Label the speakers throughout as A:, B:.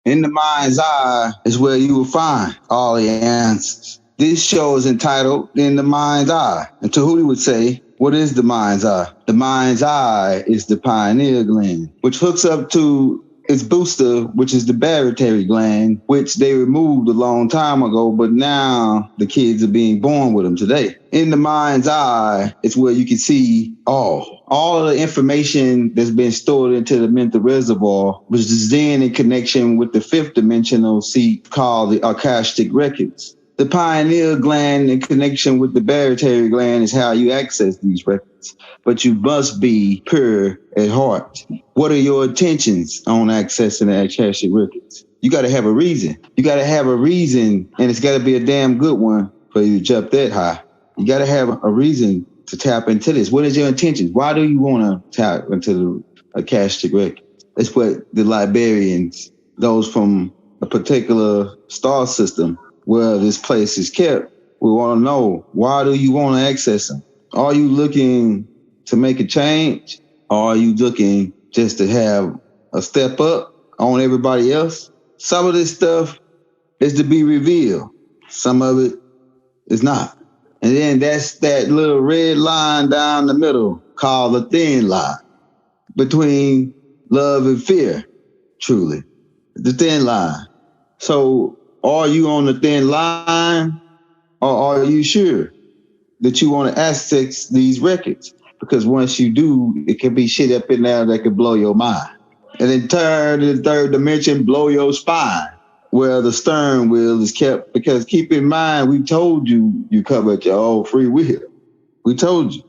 A: In the mind's eye is where you will find all the answers. This show is entitled In the Mind's Eye. And Tahuti would say, what is the mind's eye? The mind's eye is the pineal gland, which hooks up to its booster, which is the barytary gland, which they removed a long time ago, but now the kids are being born with them today. In the mind's eye, it's where you can see all of the information that's been stored into the mental reservoir, which is then in connection with the fifth dimensional seat called the akashic records. The pineal gland in connection with the barytary gland is how you access these records, but you must be pure at heart. What are your intentions on accessing the akashic records? You got to have a reason. You got to have a reason, and it's got to be a damn good one for you to jump that high. You got to have a reason to tap into this. What is your intentions? Why do you want to tap into the akashic records? It's what the Liberians, those from a particular star system where this place is kept, we want to know, why do you want to access them? Are you looking to make a change? Or are you looking just to have a step up on everybody else? Some of this stuff is to be revealed. Some of it is not. And then that's that little red line down the middle called the thin line between love and fear, truly. The thin line. So are you on the thin line, or are you sure that you want to access these records? Because once you do, it can be shit up in there that could blow your mind. And then turn to the third dimension, blow your spine, where the stern wheel is kept. Because keep in mind, we told you cover at your own free will. We told you.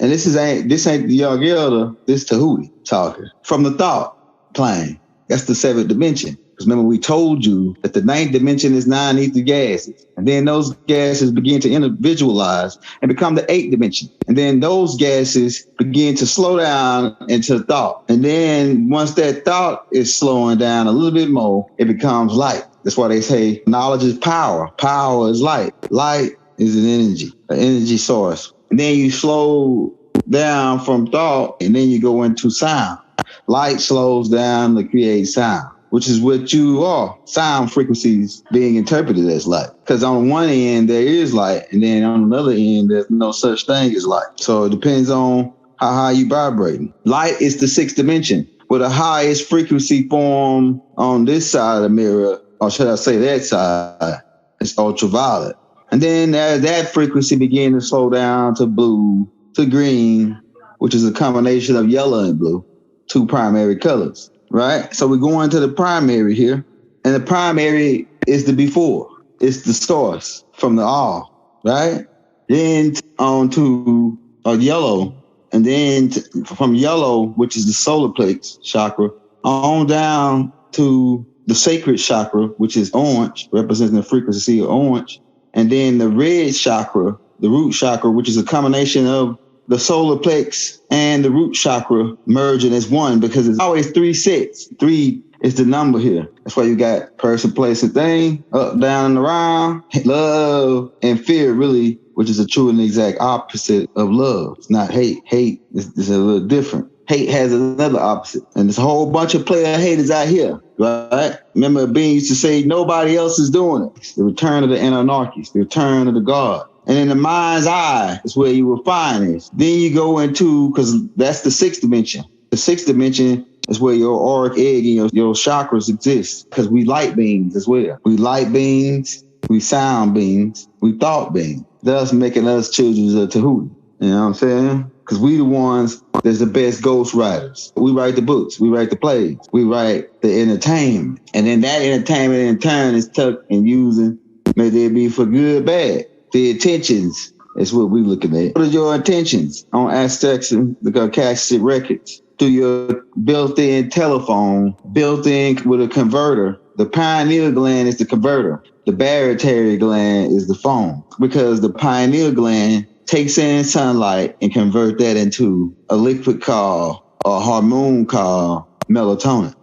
A: And this ain't the young elder, this Tahuti talking. From the thought plane. That's the seventh dimension. Because remember, we told you that the ninth dimension is non-ether gases. And then those gases begin to individualize and become the eighth dimension. And then those gases begin to slow down into thought. And then once that thought is slowing down a little bit more, it becomes light. That's why they say knowledge is power. Power is light. Light is an energy source. And then you slow down from thought, and then you go into sound. Light slows down to create sound, which is what you are. Sound frequencies being interpreted as light. Because on one end, there is light, and then on another end, there's no such thing as light. So it depends on how high you vibrating. Light is the sixth dimension, where the highest frequency form on this side of the mirror, or should I say that side, is ultraviolet. And then as that frequency begin to slow down to blue, to green, which is a combination of yellow and blue, two primary colors, right? So we're going to the primary here, and the primary is the before. It's the source from the all, right? Then on to yellow, and then from yellow, which is the solar plexus chakra, on down to the sacred chakra, which is orange, representing the frequency of orange, and then the red chakra, the root chakra, which is a combination of the solar plex and the root chakra merging as one, because it's always three sets. Three is the number here. That's why you got person, place, and thing, up, down, and around. Love and fear, really, which is a true and exact opposite of love. It's not hate. Hate is a little different. Hate has another opposite. And there's a whole bunch of player haters out here, right? Remember, Bean used to say, nobody else is doing it. The return of the anarchists, the return of the God. And in the mind's eye is where you will find this. Then you go into, because that's the sixth dimension. The sixth dimension is where your auric egg and your chakras exist, because we light beings as well. We light beings, we sound beings, we thought beings, thus making us children of Tahuti. You know what I'm saying? Because we the ones that's the best ghost writers. We write the books, we write the plays, we write the entertainment. And then that entertainment in turn is tucked and using, may they be for good or bad. The intentions is what we're looking at. What are your intentions on accessing the Akashic records? Through your built-in telephone, built-in with a converter. The pineal gland is the converter. The barytary gland is the phone, because the pineal gland takes in sunlight and convert that into a liquid called, a hormone called melatonin.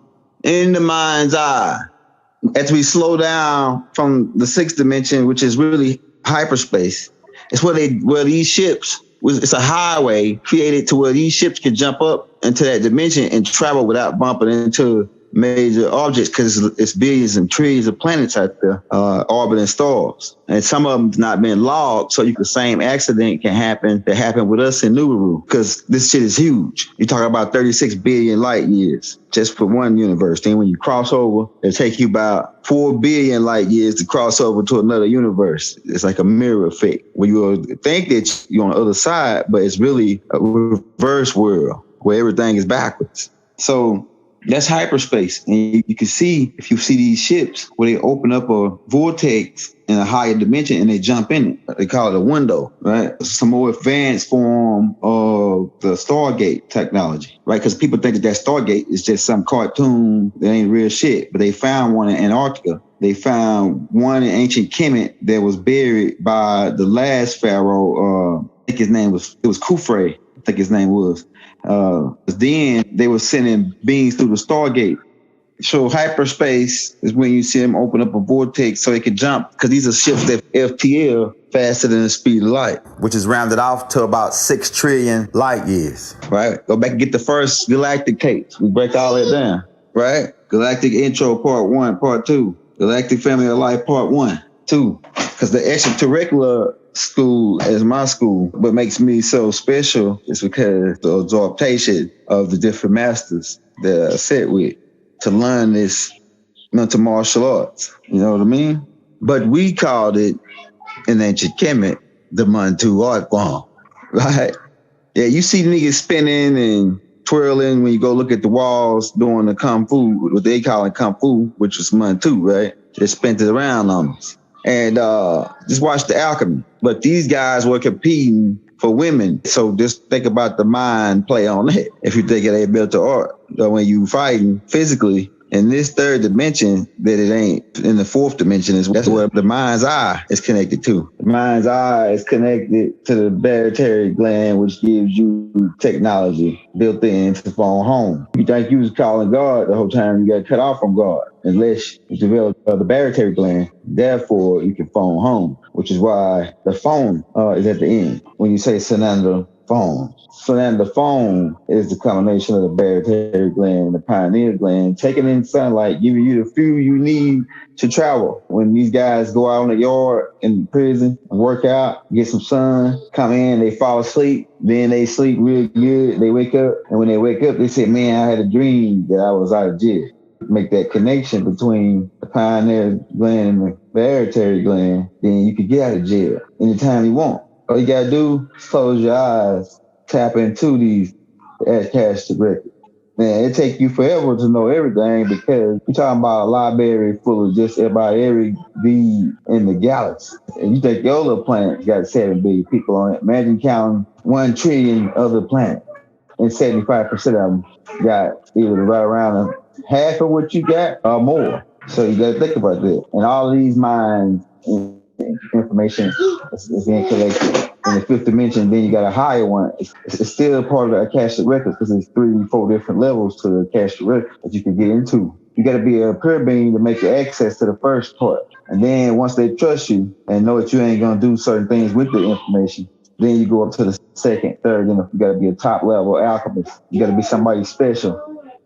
A: In the mind's eye, as we slow down from the sixth dimension, which is really hyperspace, it's where these ships, it's a highway created to where these ships can jump up into that dimension and travel without bumping into major objects because it's billions and trillions of planets out there orbiting stars. And some of them's not been logged, so the same accident can happen that happened with us in Nibiru because this shit is huge. You talk about 36 billion light years just for one universe. Then when you cross over, it'll take you about 4 billion light years to cross over to another universe. It's like a mirror effect where you will think that you're on the other side, but it's really a reverse world where everything is backwards. So that's hyperspace. And you can see, if you see these ships where they open up a vortex in a higher dimension and they jump in it. They call it a window, right? Some more advanced form of the Stargate technology, right? Because people think that Stargate is just some cartoon that ain't real shit. But they found one in Antarctica. They found one in ancient Kemet that was buried by the last pharaoh. I think his name was Khufra. I think his name was. Then they were sending beings through the Stargate. So hyperspace is when you see them open up a vortex so they can jump, because these are ships that FTL faster than the speed of light, which is rounded off to about 6 trillion light years. Right? Go back and get the first galactic tapes. We break all that down. Right? Galactic Intro Part 1, Part 2. Galactic Family of Life Part 1, 2. Because the extracurricular school is my school. What makes me so special is because the absorption of the different masters that I sit with to learn this mental martial arts. You know what I mean? But we called it in ancient Kemet the Mantu art form, right? Yeah, you see niggas spinning and twirling when you go look at the walls doing the Kung Fu, what they call it Kung Fu, which was Mantu, right? They spent it around on us. And just watch the alchemy. But these guys were competing for women. So just think about the mind play on that. If you think of that mental art, when you fighting physically in this third dimension, that it ain't in the fourth dimension, that's where the mind's eye is connected to. The mind's eye is connected to the barytary gland, which gives you technology built in to phone home. You think you was calling God the whole time, you got cut off from God, unless you develop the barytary gland. Therefore, you can phone home, which is why the phone is at the end. When you say Sananda phone. Sananda phone is the combination of the barytary gland and the pineal gland, taking in sunlight, giving you the fuel you need to travel. When these guys go out in the yard in prison and work out, get some sun, come in, they fall asleep, then they sleep real good, they wake up, and when they wake up, they say, man, I had a dream that I was out of jail. Make that connection between the pineal gland and the barytary gland, then you can get out of jail anytime you want. All you gotta do is close your eyes, tap into these Akashic records. Man, it take you forever to know everything, because you're talking about a library full of just about every bead in the galaxy. And you think your little planet got 7 billion people on it. Imagine counting 1 trillion other planets, and 75% of them got either right around half of what you got or more. So you gotta think about that. And all of these minds, information is being collected in the 5th dimension. Then you got a higher one. It's still part of the Akashic records, because there's 3, 4 different levels to the Akashic records that you can get into. You got to be a pure being to make access to the first part. And then once they trust you and know that you ain't going to do certain things with the information, then you go up to the 2nd, 3rd, and you got to be a top level alchemist. You got to be somebody special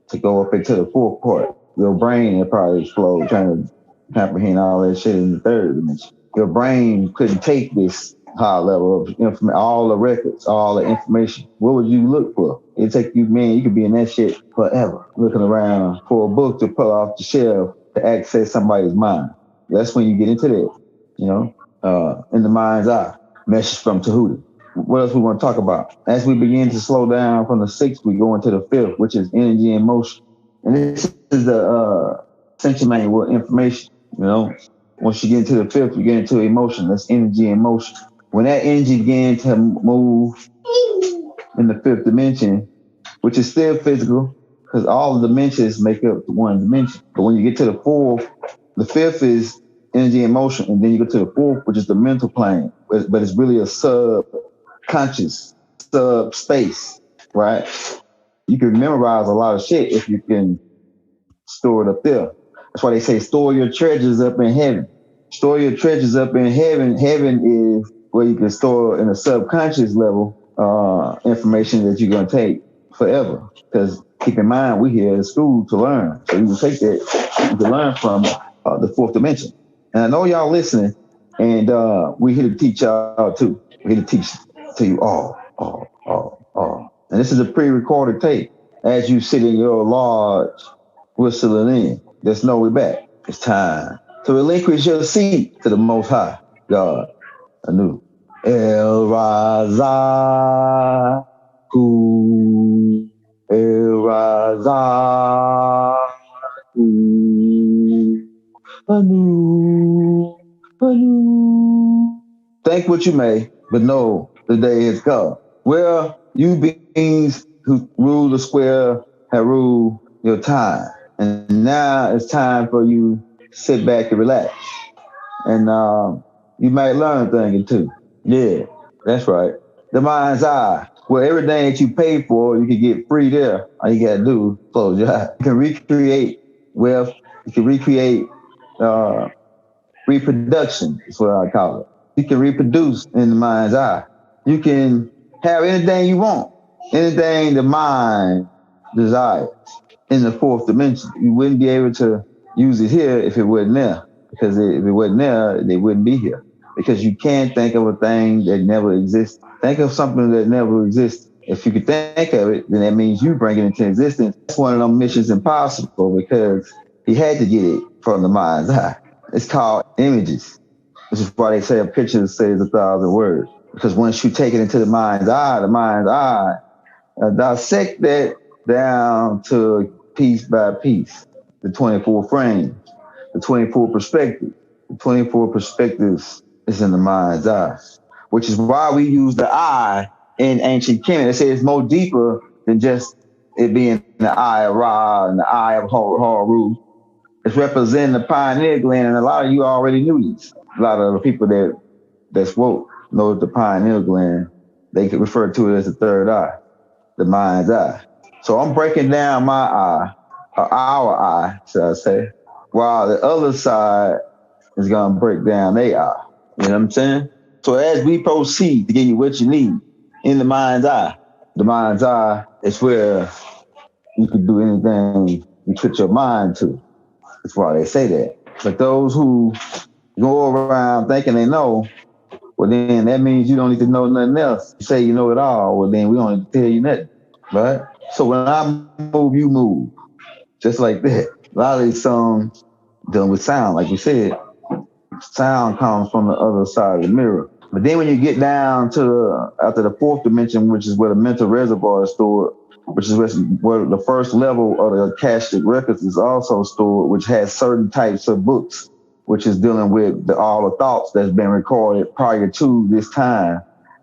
A: to go up into the 4th part. Your brain will probably explode trying to comprehend all that shit in the 3rd dimension. Your brain couldn't take this high level of information, all the records, all the information. What would you look for? It'd take you, man, you could be in that shit forever, looking around for a book to pull off the shelf to access somebody's mind. That's when you get into that, you know, in the mind's eye. Message from Tahuti. What else we want to talk about? As we begin to slow down from the 6th, we go into the 5th, which is energy and motion. And this is the essential manual information, you know. Once you get into the 5th, you get into emotion. That's energy and motion. When that energy begins to move in the 5th dimension, which is still physical, because all the dimensions make up the 1 dimension. But when you get to the 4th, the 5th is energy and motion, and then you go to the 4th, which is the mental plane. But it's really a subconscious, sub-space, right? You can memorize a lot of shit if you can store it up there. That's why they say store your treasures up in heaven. Store your treasures up in heaven. Heaven is where you can store in a subconscious level information that you're going to take forever. Because Keep in mind, we here in school to learn. So you can take that to learn from the fourth dimension. And I know y'all listening, and we here to teach y'all too. We're here to teach to you all. And this is a pre-recorded tape. As you sit in your lodge, whistling in, there's no way back. It's time to relinquish your seat to the Most High God anew. El Raza, El Raza, anu. Think what you may, but know the day has come. Well, you beings who rule the square have ruled your time. And now it's time for you to sit back and relax. And you might learn a thing or two. Yeah, that's right. The mind's eye, where everything that you pay for, you can get free there. All you gotta do is close your eyes. You can recreate wealth. You can recreate reproduction, is what I call it. You can reproduce in the mind's eye. You can have anything you want, anything the mind desires in the fourth dimension. You wouldn't be able to use it here if it wasn't there. Because if it wasn't there, they wouldn't be here. Because you can't think of a thing that never existed. Think of something that never existed. If you could think of it, then that means you bring it into existence. That's one of them missions impossible because he had to get it from the mind's eye. It's called images. This is why they say a picture says 1,000 words. Because once you take it into the mind's eye dissect that down to piece by piece, the 24 frames, the 24 perspectives. The 24 perspectives is in the mind's eye, which is why we use the eye in ancient Kemet. They say it's more deeper than just it being the eye of Ra and the eye of Haru. It's representing the pineal gland, and a lot of you already knew this. A lot of the people that's woke know the pineal gland. They could refer to it as the third eye, the mind's eye. So I'm breaking down my eye, or our eye, should I say, while the other side is going to break down their eye. You know what I'm saying? So as we proceed to give you what you need in the mind's eye is where you can do anything you put your mind to. That's why they say that. But those who go around thinking they know, well, then that means you don't need to know nothing else. You say you know it all, well, then we don't need to tell you nothing, right? So when I move, you move. Just like that. A lot of these songs dealing with sound, like you said. Sound comes from the other side of the mirror. But then when you get down to after the fourth dimension, which is where the mental reservoir is stored, which is where the first level of the Akashic records is also stored, which has certain types of books, which is dealing with all the thoughts that's been recorded prior to this time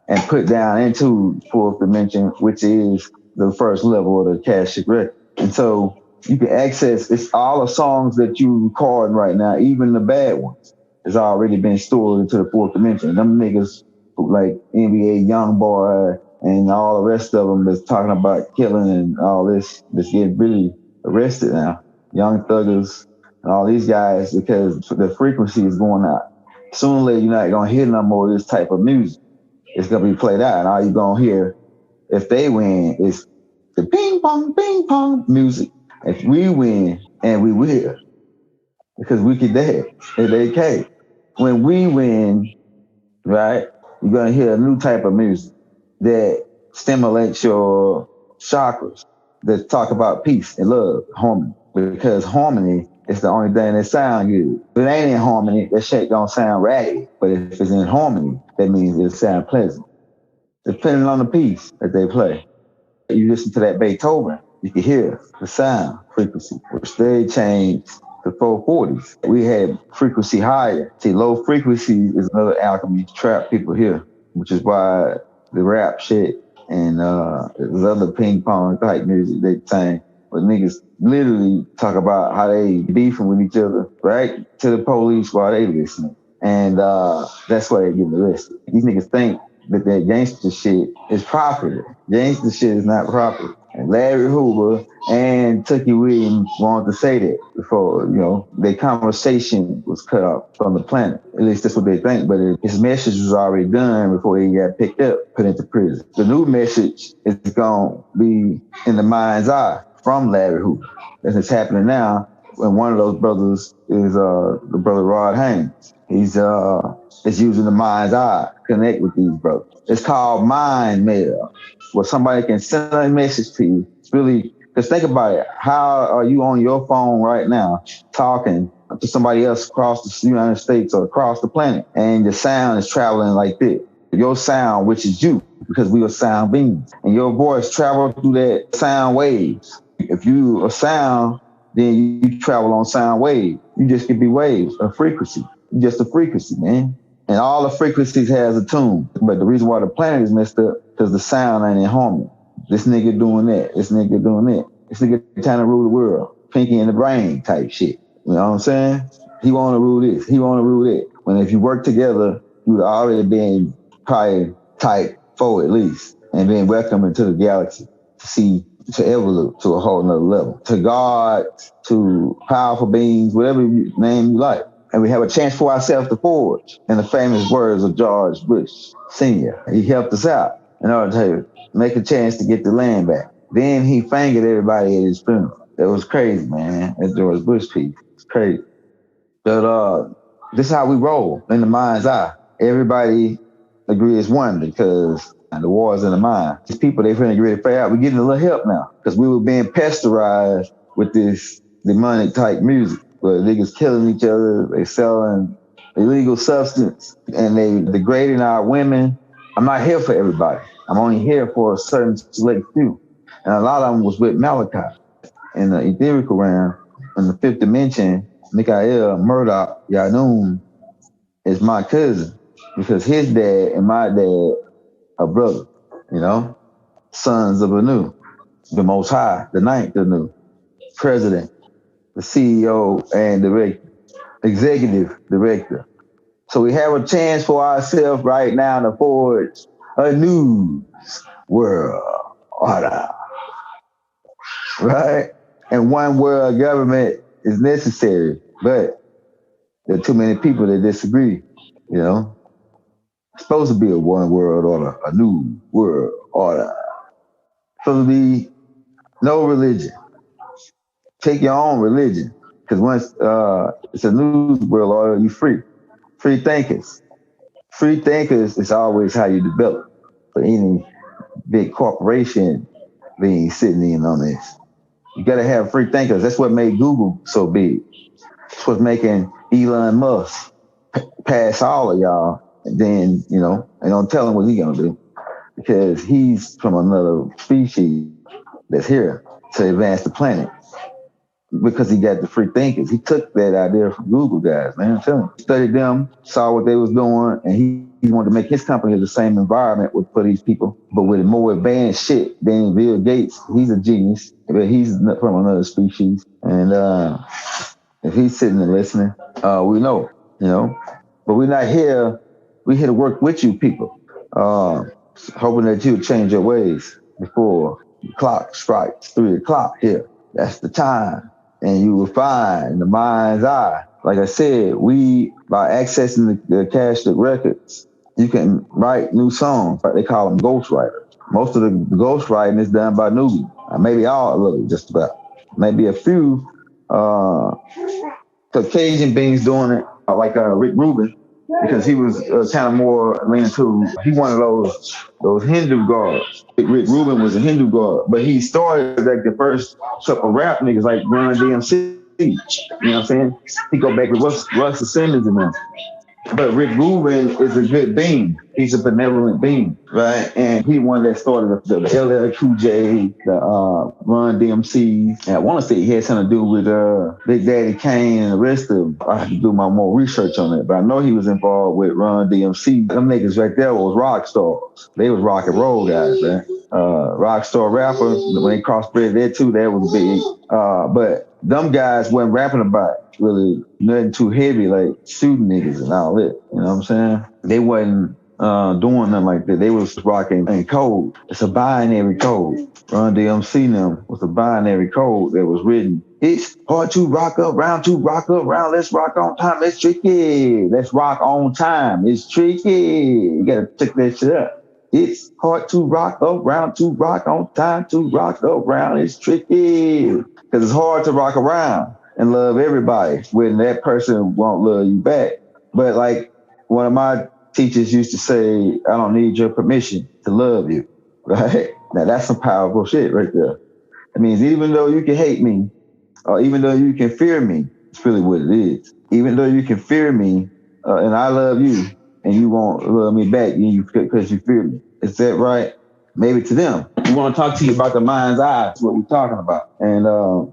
A: and put down into fourth dimension, which is the first level of the Akashic record. And so you can access, it's all the songs that you recording right now, even the bad ones, has already been stored into the fourth dimension. Them niggas like NBA Youngboy and all the rest of them that's talking about killing and all this, that's getting really arrested now. Young Thuggers and all these guys, because the frequency is going out. Sooner or later, you're not going to hear no more of this type of music. It's going to be played out. And all you're going to hear, if they win, is the ping pong music. If we win, and we will, because we can dance and they can't. When we win, right, you're going to hear a new type of music that stimulates your chakras, that talk about peace and love, harmony. Because harmony is the only thing that sounds good. If it ain't in harmony, that shit don't sound raggedy. But if it's in harmony, that means it'll sound pleasant. Depending on the piece that they play. You listen to that Beethoven, you can hear the sound frequency, which they changed to 440s. We had frequency higher. See, low frequency is another alchemy to trap people here, which is why the rap shit and there's other ping pong type music they sing, but niggas literally talk about how they beefing with each other, right? To the police while they listening. And that's why they get arrested. These niggas think that gangster shit is property. Gangster shit is not property. And Larry Hoover and Tookie Williams wanted to say that before, their conversation was cut off from the planet. At least that's what they think, but his message was already done before he got picked up, put into prison. The new message is going to be in the mind's eye. from Larry Hoover. That's happening now. And one of those brothers is the brother Rod Haynes. He's is using the mind's eye to connect with these brothers. It's called mind mail, where somebody can send a message to you. It's really, because think about it. How are you on your phone right now talking to somebody else across the United States or across the planet, and your sound is traveling like this? Your sound, which is you, because we are sound beings, and your voice travels through that sound waves. If you are sound, then you travel on sound waves. You just could be waves, a frequency. You're just a frequency, man. And all the frequencies has a tune. But the reason why the planet is messed up, because the sound ain't in harmony. This nigga doing that. This nigga doing that. This nigga trying to rule the world. Pinky in the brain type shit. You know what I'm saying? He want to rule this. He want to rule that. When if you work together, you would already been probably type 4 at least, and then welcome into the galaxy to see, to evolve to a whole nother level, to God, to powerful beings, whatever name you like. And we have a chance for ourselves to forge. In the famous words of George Bush Sr., he helped us out in order to make a chance to get the land back. Then he fingered everybody at his funeral. It was crazy, man. That George Bush piece. It's crazy. But this is how we roll in the mind's eye. Everybody agree as one, because the war is in the mind. These people, they finna get ready to figure out. We're getting a little help now, because we were being pasteurized with this demonic type music, where niggas killing each other, they selling illegal substance, and they degrading our women. I'm not here for everybody. I'm only here for a certain select few. And a lot of them was with Malachi in the etherical realm. In the fifth dimension, Mikael Murdoch Yanun is my cousin, because his dad and my dad are brothers, you know, sons of Anu, the Most High, the ninth Anu, president, the CEO and director, executive director. So we have a chance for ourselves right now to forge a new world order, right? And one world government is necessary, but there are too many people that disagree, you know? It's supposed to be a one world order, a new world order. Supposed to be no religion. Take your own religion, because once it's a new world order, you free. Free thinkers. Free thinkers is always how you develop. For any big corporation being sitting in on this, you got to have free thinkers. That's what made Google so big. That's what's making Elon Musk pass all of y'all. And then, you know, and don't tell him what he's gonna do, because he's from another species that's here to advance the planet, because he got the free thinkers. He took that idea from Google guys, man. I'm telling you. He studied them, saw what they was doing, and he wanted to make his company the same environment for these people, but with more advanced shit than Bill Gates. He's a genius, but he's from another species. And if he's sitting and listening, we know, you know. But we're not here. We're here to work with you people, hoping that you'll change your ways before the clock strikes 3 o'clock here. That's the time. And you will find the mind's eye. Like I said, by accessing the Akashic records, you can write new songs. They call them ghostwriters. Most of the ghostwriting is done by newbies. Maybe all of it, just about. Maybe a few Caucasian beings doing it, like Rick Rubin, because he was kind of more leaning to, he one of those Hindu gods. Rick Rubin was a Hindu god, but he started like the first couple rap niggas like Run DMC. You know what I'm saying? He go back with Russell Simmons and them. But Rick Rubin is a good being. He's a benevolent being, right? And he one that started the LL Cool J, the Run DMC. And I want to say he had something to do with Big Daddy Kane and the rest of them. I have to do my more research on it, but I know he was involved with Run DMC. Them niggas right there was rock stars. They was rock and roll guys, man. Rock star rapper. When they crossbred there too, that was big. But them guys wasn't rapping about really nothing too heavy, like shooting niggas and all that. You know what I'm saying? They wasn't doing nothing like that. They was rocking in code. It's a binary code. Run DMC them was a binary code that was written. It's hard to rock up, round to rock up, round. Let's rock on time. It's tricky. Let's rock on time. It's tricky. You gotta check that shit up. It's hard to rock around, to rock on time, to rock around. It's tricky because it's hard to rock around and love everybody when that person won't love you back. But like one of my teachers used to say, I don't need your permission to love you, right? Now that's some powerful shit right there. It means even though you can hate me, or even though you can fear me, it's really what it is. Even though you can fear me, and I love you, and you won't love me back because you fear me. Is that right? Maybe to them. We want to talk to you about the mind's eye. That's what we're talking about. And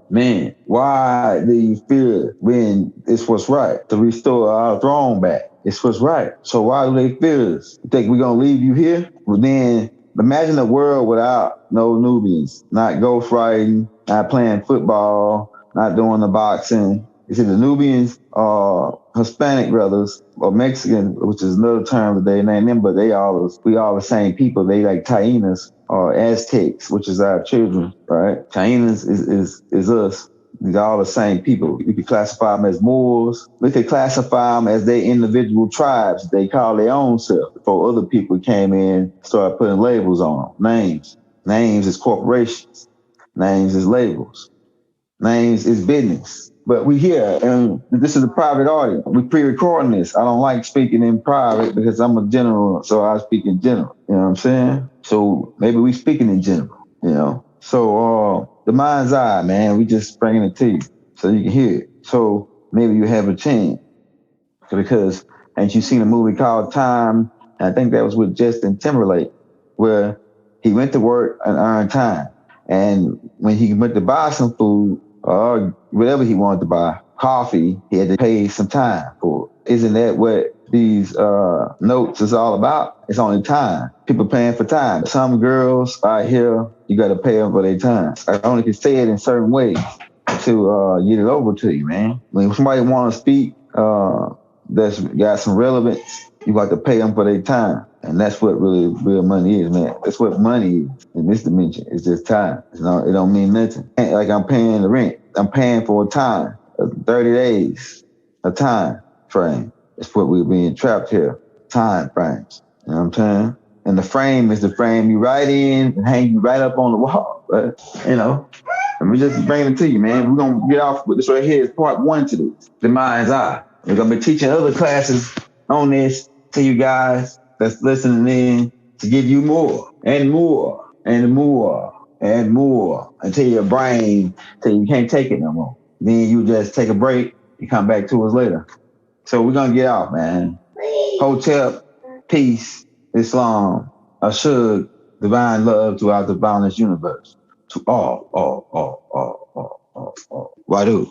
A: man, why do you fear when it's what's right? To restore our throne back. It's what's right. So why do they fear us? You think we're going to leave you here? Well, then imagine a world without no Nubians, not ghostwriting, not playing football, not doing the boxing. You see, the Nubians are Hispanic brothers or Mexican, which is another term that they name them, but we all the same people. They like Tainas or Aztecs, which is our children, right? Tainas is us. These are all the same people. We could classify them as Moors. We could classify them as their individual tribes. They call their own self before other people came in, started putting labels on them. Names. Names is corporations. Names is labels. Names is business. But we here, and this is a private audience. We pre-recording this. I don't like speaking in private because I'm a general, so I speak in general. You know what I'm saying? So maybe we speaking in general, you know? So the mind's eye, man, we just bringing it to you so you can hear it. So maybe you have a chance. Because, ain't you seen a movie called Time? And I think that was with Justin Timberlake, where he went to work and earned time. And when he went to buy some food or whatever he wanted to buy, coffee, he had to pay some time for it. Isn't that what these notes is all about? It's only time. People paying for time. Some girls out here, you got to pay them for their time. I only can say it in certain ways to get it over to you, man. When somebody want to speak, that's got some relevance, you got to pay them for their time. And that's what really real money is, man. That's what money is in this dimension. It's just time. It don't mean nothing. Like I'm paying the rent. I'm paying for a time, 30 days, a time frame. That's what we're being trapped here. Time frames. You know what I'm saying? And the frame is the frame you write in and hang you right up on the wall. But, you know, and we just bringing it to you, man. We're going to get off with this right here is part one to this. The mind's eye. We're going to be teaching other classes on this to you guys that's listening in to give you more and more and more and more until your brain, till you can't take it no more. Then you just take a break and come back to us later. So we're going to get off, man. Hotep, peace, Islam, Ashug, divine love throughout the boundless universe. To all. Wadu.